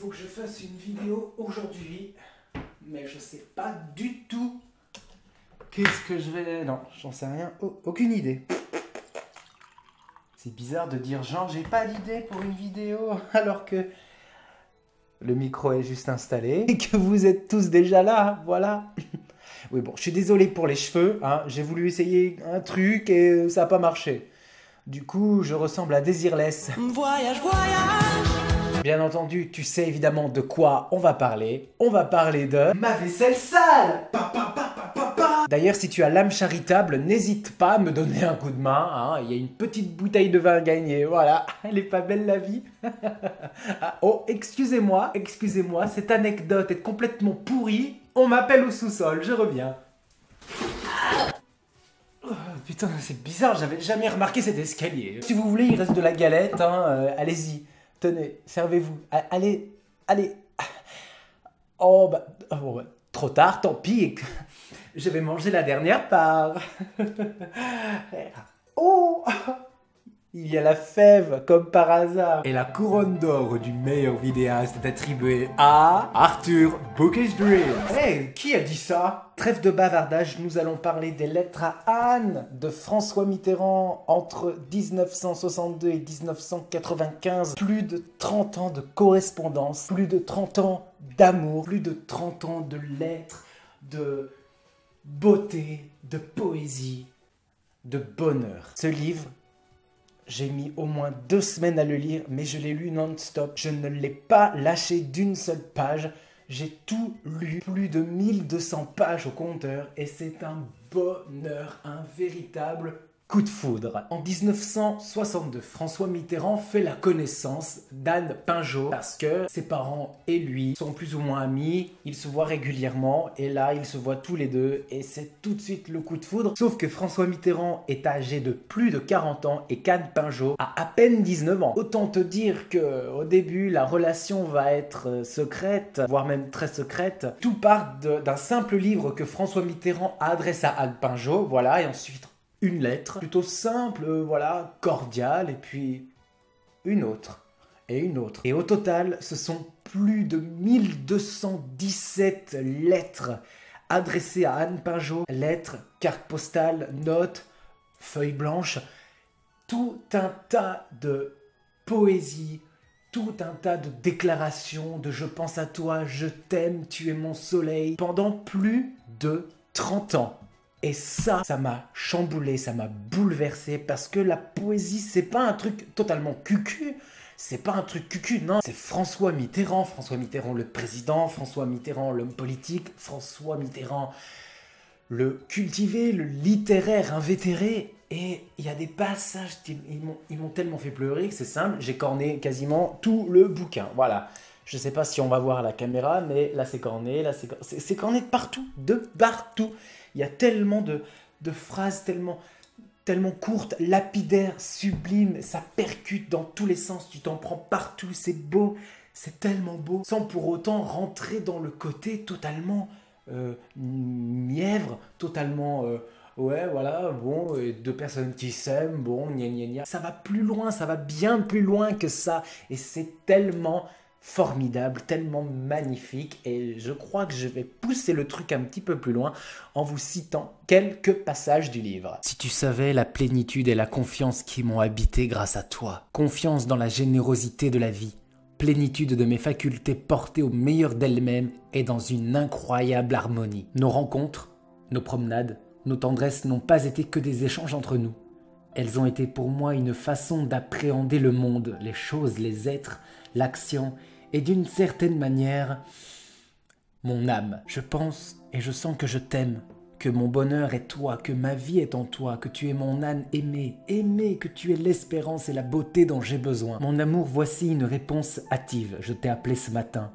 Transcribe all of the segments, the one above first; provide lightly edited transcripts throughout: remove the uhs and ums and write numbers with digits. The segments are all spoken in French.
faut que je fasse une vidéo aujourd'hui, mais je sais pas du tout qu'est-ce que je vais... Non, j'en sais rien, aucune idée. C'est bizarre de dire genre j'ai pas d'idée pour une vidéo alors que le micro est juste installé et que vous êtes tous déjà là, voilà. Oui bon, je suis désolé pour les cheveux, hein. J'ai voulu essayer un truc et ça n'a pas marché. Du coup, je ressemble à Désirless. Voyage, voyage. Bien entendu, tu sais évidemment de quoi on va parler. On va parler de ma vaisselle sale. D'ailleurs, si tu as l'âme charitable, n'hésite pas à me donner un coup de main. Hein. Il y a une petite bouteille de vin à gagner. Voilà, elle est pas belle la vie. Ah, oh, excusez-moi, cette anecdote est complètement pourrie. On m'appelle au sous-sol, je reviens. Oh, putain, c'est bizarre, j'avais jamais remarqué cet escalier. Si vous voulez, il reste de la galette, hein, allez-y. Tenez, servez-vous. Allez. Oh, bah, trop tard, tant pis. Je vais manger la dernière part. Oh, il y a la fève, comme par hasard. Et la couronne d'or du meilleur vidéaste est attribuée à Arthur Bookish Dream. Hey, qui a dit ça? Trêve de bavardage, nous allons parler des lettres à Anne de François Mitterrand entre 1962 et 1995. Plus de 30 ans de correspondance, plus de 30 ans d'amour, plus de 30 ans de lettres, de beauté, de poésie, de bonheur. Ce livre, j'ai mis au moins 2 semaines à le lire, mais je l'ai lu non-stop. Je ne l'ai pas lâché d'une seule page. J'ai tout lu, plus de 1200 pages au compteur, et c'est un bonheur, un véritable coup de foudre. En 1962, François Mitterrand fait la connaissance d'Anne Pinjot parce que ses parents et lui sont plus ou moins amis, ils se voient régulièrement et là ils se voient tous les deux et c'est tout de suite le coup de foudre. Sauf que François Mitterrand est âgé de plus de 40 ans et qu'Anne Pinjot a à peine 19 ans. Autant te dire que au début la relation va être secrète, voire même très secrète. Tout part d'un simple livre que François Mitterrand adresse à Anne Pinjot, voilà, et ensuite une lettre, plutôt simple, voilà, cordiale, et puis une autre, et une autre. Et au total, ce sont plus de 1217 lettres adressées à Anne Pinjot. Lettres, cartes postales, notes, feuilles blanches, tout un tas de poésie, tout un tas de déclarations, de « je pense à toi, je t'aime, tu es mon soleil », pendant plus de 30 ans. Et ça m'a chamboulé, ça m'a bouleversé, parce que la poésie, c'est pas un truc totalement cucu, c'est pas un truc cucu, non, c'est François Mitterrand le président, François Mitterrand l'homme politique, François Mitterrand le cultivé, le littéraire invétéré, et il y a des passages, ils m'ont tellement fait pleurer que c'est simple, j'ai corné quasiment tout le bouquin, voilà. Je sais pas si on va voir à la caméra, mais là c'est corné, c'est corné de partout, Il y a tellement de phrases tellement courtes, lapidaires, sublimes, ça percute dans tous les sens, tu t'en prends partout, c'est beau, c'est tellement beau, sans pour autant rentrer dans le côté totalement mièvre, totalement... ouais, voilà, bon, 2 personnes qui s'aiment, bon, gna gna gna. Ça va plus loin, ça va bien plus loin que ça, et c'est tellement formidable, tellement magnifique, et je crois que je vais pousser le truc un petit peu plus loin en vous citant quelques passages du livre. Si tu savais la plénitude et la confiance qui m'ont habité grâce à toi, confiance dans la générosité de la vie, plénitude de mes facultés portées au meilleur d'elles-mêmes et dans une incroyable harmonie. Nos rencontres, nos promenades, nos tendresses n'ont pas été que des échanges entre nous. Elles ont été pour moi une façon d'appréhender le monde, les choses, les êtres, l'action, et d'une certaine manière, mon âme. Je pense et je sens que je t'aime, que mon bonheur est toi, que ma vie est en toi, que tu es mon âne aimé, que tu es l'espérance et la beauté dont j'ai besoin. Mon amour, voici une réponse hâtive. Je t'ai appelé ce matin.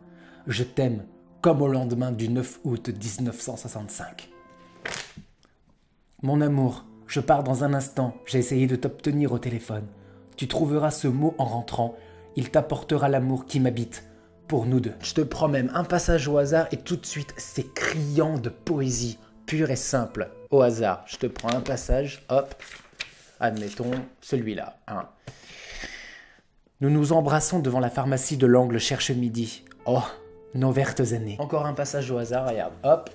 Je t'aime, comme au lendemain du 9 août 1965. Mon amour, je pars dans un instant. J'ai essayé de t'obtenir au téléphone. Tu trouveras ce mot en rentrant. Il t'apportera l'amour qui m'habite, pour nous deux. Je te promets un passage au hasard et tout de suite, c'est criant de poésie, pure et simple. Au hasard, je te prends un passage, hop, admettons celui-là. Hein. Nous nous embrassons devant la pharmacie de l'angle Cherche Midi. Oh, nos vertes années. Encore un passage au hasard, regarde, hop.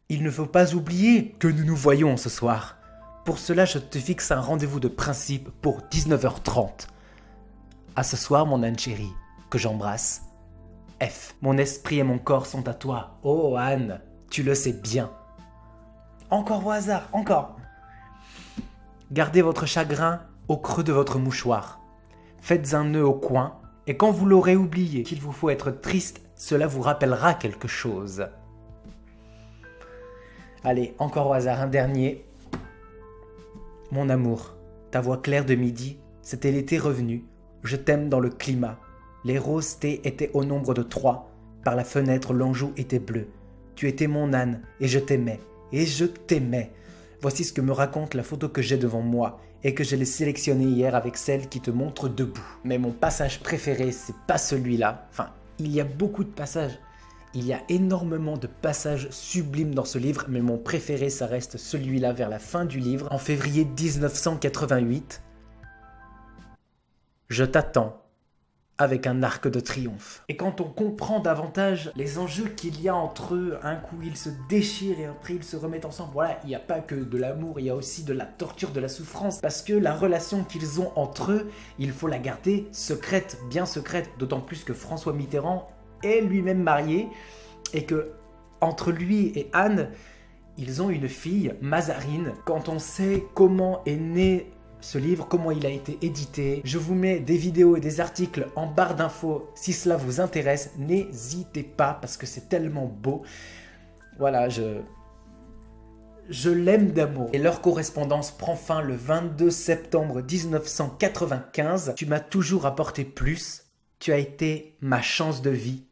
Il ne faut pas oublier que nous nous voyons ce soir. Pour cela, je te fixe un rendez-vous de principe pour 19h30. À ce soir, mon Anne chérie, que j'embrasse. F. Mon esprit et mon corps sont à toi. Oh Anne, tu le sais bien. Encore au hasard, encore. Gardez votre chagrin au creux de votre mouchoir. Faites un nœud au coin, et quand vous l'aurez oublié qu'il vous faut être triste, cela vous rappellera quelque chose. Allez, encore au hasard, un dernier. Mon amour, ta voix claire de midi, c'était l'été revenu. Je t'aime dans le climat. Les roses thé étaient au nombre de 3. Par la fenêtre, l'Anjou était bleu. Tu étais mon âne, et je t'aimais. Et je t'aimais. Voici ce que me raconte la photo que j'ai devant moi, et que je l'ai sélectionnée hier avec celle qui te montre debout. Mais mon passage préféré, c'est pas celui-là. Enfin, il y a beaucoup de passages. Il y a énormément de passages sublimes dans ce livre, mais mon préféré, ça reste celui-là vers la fin du livre, en février 1988. Je t'attends avec un arc de triomphe. Et quand on comprend davantage les enjeux qu'il y a entre eux, un coup ils se déchirent et après ils se remettent ensemble, voilà, il n'y a pas que de l'amour, il y a aussi de la torture, de la souffrance, parce que la relation qu'ils ont entre eux, il faut la garder secrète, bien secrète, d'autant plus que François Mitterrand est lui-même marié, et que entre lui et Anne, ils ont une fille, Mazarine. Quand on sait comment est né ce livre, comment il a été édité, je vous mets des vidéos et des articles en barre d'infos si cela vous intéresse, n'hésitez pas parce que c'est tellement beau. Voilà, je l'aime d'amour. Et leur correspondance prend fin le 22 septembre 1995. Tu m'as toujours apporté plus, tu as été ma chance de vie.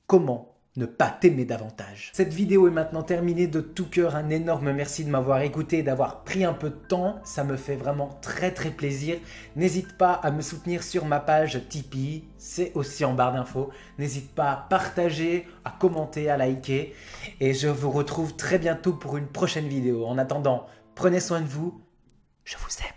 Comment ne pas t'aimer davantage? Cette vidéo est maintenant terminée. De tout cœur, un énorme merci de m'avoir écouté et d'avoir pris un peu de temps. Ça me fait vraiment très plaisir. N'hésite pas à me soutenir sur ma page Tipeee, c'est aussi en barre d'infos. N'hésite pas à partager, à commenter, à liker. Et je vous retrouve très bientôt pour une prochaine vidéo. En attendant, prenez soin de vous. Je vous aime.